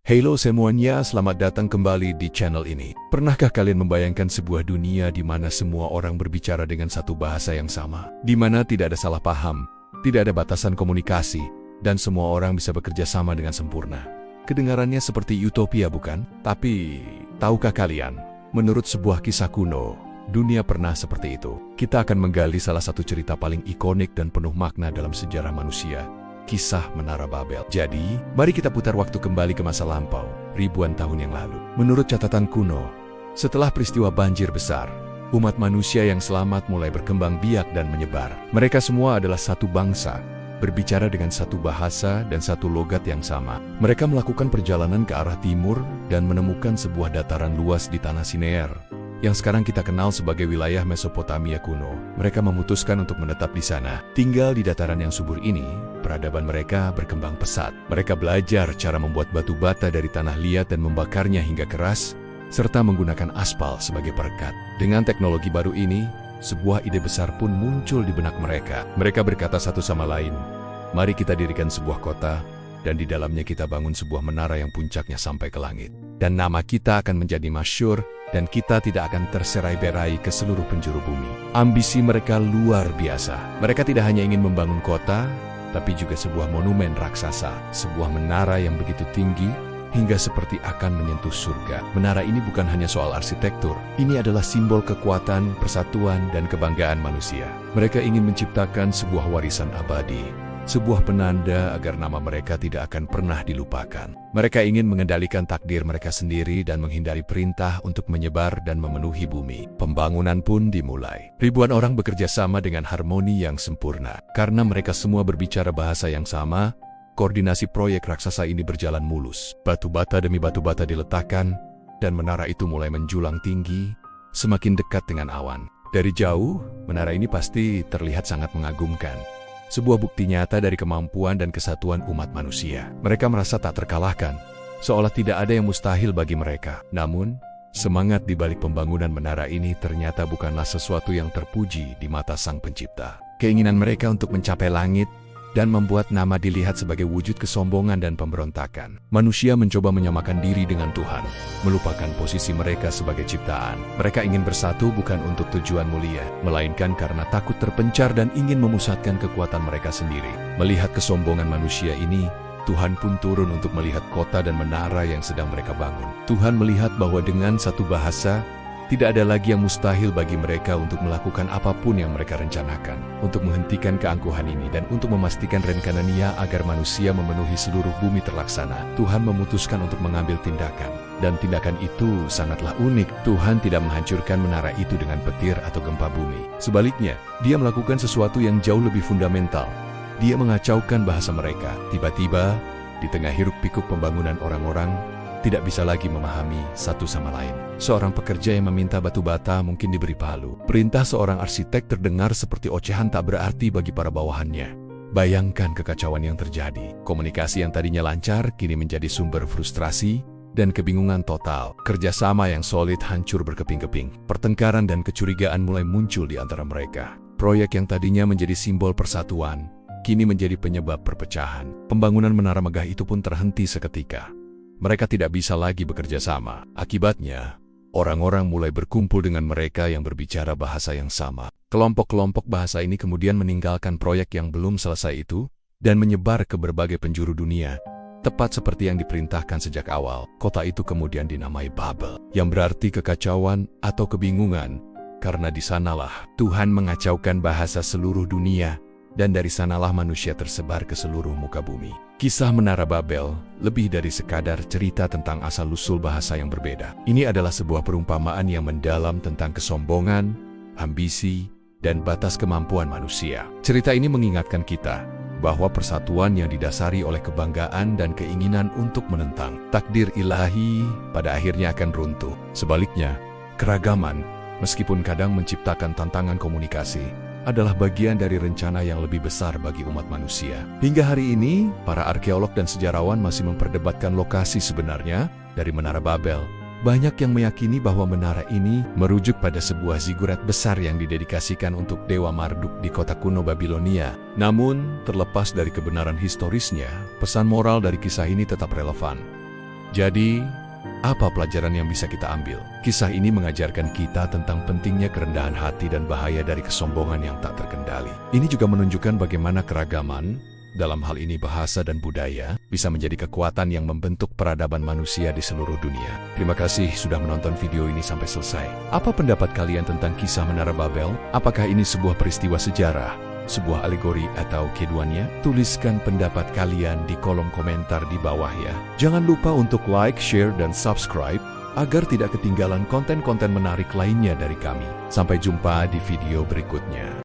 Halo semuanya, selamat datang kembali di channel ini. Pernahkah kalian membayangkan sebuah dunia di mana semua orang berbicara dengan satu bahasa yang sama? Di mana tidak ada salah paham, tidak ada batasan komunikasi, dan semua orang bisa bekerja sama dengan sempurna. Kedengarannya seperti utopia, bukan? Tapi, tahukah kalian, menurut sebuah kisah kuno, dunia pernah seperti itu. Kita akan menggali salah satu cerita paling ikonik dan penuh makna dalam sejarah manusia. Kisah Menara Babel. Jadi, mari kita putar waktu kembali ke masa lampau, ribuan tahun yang lalu. Menurut catatan kuno, setelah peristiwa banjir besar, umat manusia yang selamat mulai berkembang biak dan menyebar. Mereka semua adalah satu bangsa, berbicara dengan satu bahasa dan satu logat yang sama. Mereka melakukan perjalanan ke arah timur dan menemukan sebuah dataran luas di tanah Sinear, yang sekarang kita kenal sebagai wilayah Mesopotamia kuno. Mereka memutuskan untuk menetap di sana. Tinggal di dataran yang subur ini, peradaban mereka berkembang pesat. Mereka belajar cara membuat batu bata dari tanah liat dan membakarnya hingga keras, serta menggunakan aspal sebagai perekat. Dengan teknologi baru ini, sebuah ide besar pun muncul di benak mereka. Mereka berkata satu sama lain, "Mari kita dirikan sebuah kota, dan di dalamnya kita bangun sebuah menara yang puncaknya sampai ke langit. Dan nama kita akan menjadi masyhur, dan kita tidak akan terserai-berai ke seluruh penjuru bumi." Ambisi mereka luar biasa. Mereka tidak hanya ingin membangun kota, tapi juga sebuah monumen raksasa, sebuah menara yang begitu tinggi, hingga seperti akan menyentuh surga. Menara ini bukan hanya soal arsitektur, ini adalah simbol kekuatan, persatuan, dan kebanggaan manusia. Mereka ingin menciptakan sebuah warisan abadi, sebuah penanda agar nama mereka tidak akan pernah dilupakan. Mereka ingin mengendalikan takdir mereka sendiri dan menghindari perintah untuk menyebar dan memenuhi bumi. Pembangunan pun dimulai. Ribuan orang bekerja sama dengan harmoni yang sempurna. Karena mereka semua berbicara bahasa yang sama, koordinasi proyek raksasa ini berjalan mulus. Batu bata demi batu bata diletakkan, dan menara itu mulai menjulang tinggi, semakin dekat dengan awan. Dari jauh, menara ini pasti terlihat sangat mengagumkan. Sebuah bukti nyata dari kemampuan dan kesatuan umat manusia. Mereka merasa tak terkalahkan, seolah tidak ada yang mustahil bagi mereka. Namun, semangat di balik pembangunan menara ini ternyata bukanlah sesuatu yang terpuji di mata Sang Pencipta. Keinginan mereka untuk mencapai langit dan membuat nama dilihat sebagai wujud kesombongan dan pemberontakan. Manusia mencoba menyamakan diri dengan Tuhan, melupakan posisi mereka sebagai ciptaan. Mereka ingin bersatu bukan untuk tujuan mulia, melainkan karena takut terpencar dan ingin memusatkan kekuatan mereka sendiri. Melihat kesombongan manusia ini, Tuhan pun turun untuk melihat kota dan menara yang sedang mereka bangun. Tuhan melihat bahwa dengan satu bahasa, tidak ada lagi yang mustahil bagi mereka untuk melakukan apapun yang mereka rencanakan. Untuk menghentikan keangkuhan ini dan untuk memastikan rencananya agar manusia memenuhi seluruh bumi terlaksana, Tuhan memutuskan untuk mengambil tindakan. Dan tindakan itu sangatlah unik. Tuhan tidak menghancurkan menara itu dengan petir atau gempa bumi. Sebaliknya, Dia melakukan sesuatu yang jauh lebih fundamental. Dia mengacaukan bahasa mereka. Tiba-tiba, di tengah hiruk-pikuk pembangunan orang-orang, tidak bisa lagi memahami satu sama lain. Seorang pekerja yang meminta batu bata mungkin diberi palu. Perintah seorang arsitek terdengar seperti ocehan tak berarti bagi para bawahannya. Bayangkan kekacauan yang terjadi. Komunikasi yang tadinya lancar kini menjadi sumber frustrasi dan kebingungan total. Kerjasama yang solid hancur berkeping-keping. Pertengkaran dan kecurigaan mulai muncul di antara mereka. Proyek yang tadinya menjadi simbol persatuan, kini menjadi penyebab perpecahan. Pembangunan menara megah itu pun terhenti seketika. Mereka tidak bisa lagi bekerja sama. Akibatnya, orang-orang mulai berkumpul dengan mereka yang berbicara bahasa yang sama. Kelompok-kelompok bahasa ini kemudian meninggalkan proyek yang belum selesai itu dan menyebar ke berbagai penjuru dunia. Tepat seperti yang diperintahkan sejak awal, kota itu kemudian dinamai Babel, yang berarti kekacauan atau kebingungan, karena di sanalah Tuhan mengacaukan bahasa seluruh dunia, dan dari sanalah manusia tersebar ke seluruh muka bumi. Kisah Menara Babel lebih dari sekadar cerita tentang asal-usul bahasa yang berbeda. Ini adalah sebuah perumpamaan yang mendalam tentang kesombongan, ambisi, dan batas kemampuan manusia. Cerita ini mengingatkan kita bahwa persatuan yang didasari oleh kebanggaan dan keinginan untuk menentang takdir ilahi pada akhirnya akan runtuh. Sebaliknya, keragaman, meskipun kadang menciptakan tantangan komunikasi, adalah bagian dari rencana yang lebih besar bagi umat manusia. Hingga hari ini, para arkeolog dan sejarawan masih memperdebatkan lokasi sebenarnya dari Menara Babel. Banyak yang meyakini bahwa menara ini merujuk pada sebuah zigurat besar yang didedikasikan untuk Dewa Marduk di kota kuno Babilonia. Namun, terlepas dari kebenaran historisnya, pesan moral dari kisah ini tetap relevan. Jadi, apa pelajaran yang bisa kita ambil? Kisah ini mengajarkan kita tentang pentingnya kerendahan hati dan bahaya dari kesombongan yang tak terkendali. Ini juga menunjukkan bagaimana keragaman, dalam hal ini bahasa dan budaya, bisa menjadi kekuatan yang membentuk peradaban manusia di seluruh dunia. Terima kasih sudah menonton video ini sampai selesai. Apa pendapat kalian tentang kisah Menara Babel? Apakah ini sebuah peristiwa sejarah, sebuah alegori, atau keduanya? Tuliskan pendapat kalian di kolom komentar di bawah ya. Jangan lupa untuk like, share, dan subscribe, agar tidak ketinggalan konten-konten menarik lainnya dari kami. Sampai jumpa di video berikutnya.